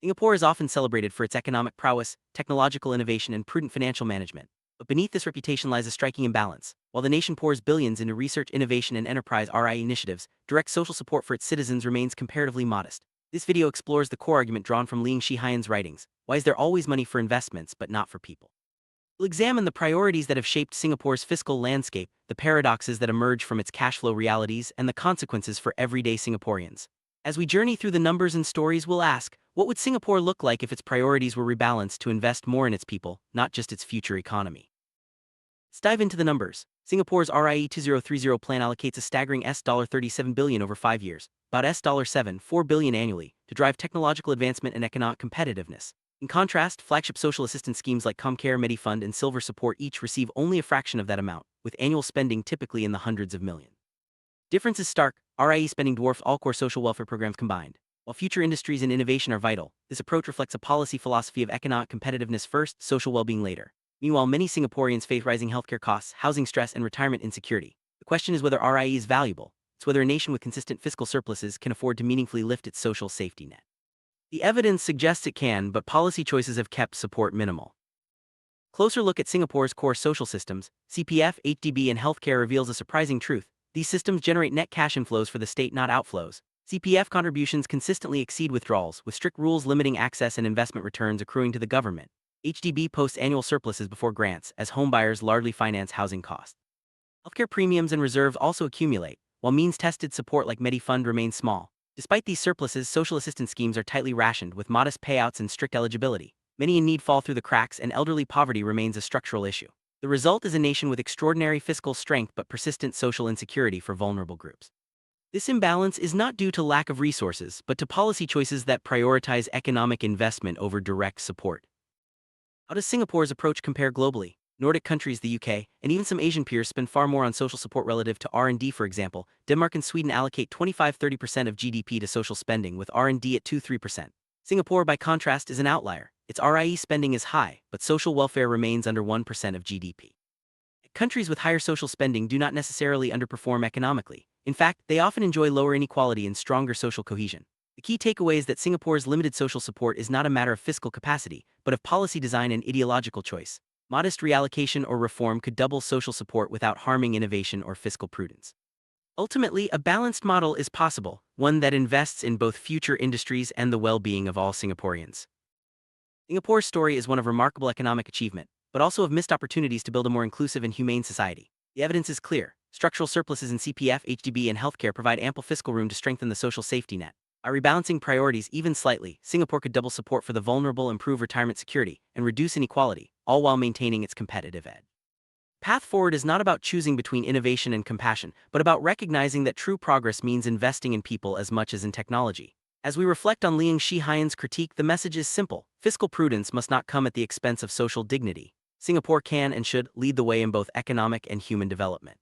Singapore is often celebrated for its economic prowess, technological innovation, and prudent financial management. But beneath this reputation lies a striking imbalance. While the nation pours billions into research, innovation, and enterprise RIE initiatives, direct social support for its citizens remains comparatively modest. This video explores the core argument drawn from Liang Shihian's writings. Why is there always money for investments but not for people? We'll examine the priorities that have shaped Singapore's fiscal landscape, the paradoxes that emerge from its cash flow realities, and the consequences for everyday Singaporeans. As we journey through the numbers and stories, we'll ask, what would Singapore look like if its priorities were rebalanced to invest more in its people, not just its future economy? Let's dive into the numbers. Singapore's RIE 2030 plan allocates a staggering $37 billion over 5 years, about $7.4 billion annually, to drive technological advancement and economic competitiveness. In contrast, flagship social assistance schemes like ComCare, MediFund, and Silver Support each receive only a fraction of that amount, with annual spending typically in the hundreds of millions. Difference is stark. RIE spending dwarfs all core social welfare programs combined. While future industries and innovation are vital, this approach reflects a policy philosophy of economic competitiveness first, social well-being later. Meanwhile, many Singaporeans face rising healthcare costs, housing stress, and retirement insecurity. The question is whether RIE is valuable. It's whether a nation with consistent fiscal surpluses can afford to meaningfully lift its social safety net. The evidence suggests it can, but policy choices have kept support minimal. Closer look at Singapore's core social systems, CPF, HDB, and healthcare reveals a surprising truth. These systems generate net cash inflows for the state, not outflows. CPF contributions consistently exceed withdrawals, with strict rules limiting access and investment returns accruing to the government. HDB posts annual surpluses before grants, as homebuyers largely finance housing costs. Healthcare premiums and reserves also accumulate, while means-tested support like MediFund remains small. Despite these surpluses, social assistance schemes are tightly rationed, with modest payouts and strict eligibility. Many in need fall through the cracks, and elderly poverty remains a structural issue. The result is a nation with extraordinary fiscal strength but persistent social insecurity for vulnerable groups. This imbalance is not due to lack of resources, but to policy choices that prioritize economic investment over direct support. How does Singapore's approach compare globally? Nordic countries, the UK, and even some Asian peers spend far more on social support relative to R&D. For example, Denmark and Sweden allocate 25–30% of GDP to social spending, with R&D at 2–3%. Singapore, by contrast, is an outlier. Its RIE spending is high, but social welfare remains under 1% of GDP. Countries with higher social spending do not necessarily underperform economically. In fact, they often enjoy lower inequality and stronger social cohesion. The key takeaway is that Singapore's limited social support is not a matter of fiscal capacity, but of policy design and ideological choice. Modest reallocation or reform could double social support without harming innovation or fiscal prudence. Ultimately, a balanced model is possible, one that invests in both future industries and the well-being of all Singaporeans. Singapore's story is one of remarkable economic achievement, but also of missed opportunities to build a more inclusive and humane society. The evidence is clear. Structural surpluses in CPF, HDB, and healthcare provide ample fiscal room to strengthen the social safety net. By rebalancing priorities even slightly, Singapore could double support for the vulnerable, improve retirement security, and reduce inequality, all while maintaining its competitive edge. Path forward is not about choosing between innovation and compassion, but about recognizing that true progress means investing in people as much as in technology. As we reflect on Liang Shihian's critique, the message is simple. Fiscal prudence must not come at the expense of social dignity. Singapore can and should lead the way in both economic and human development.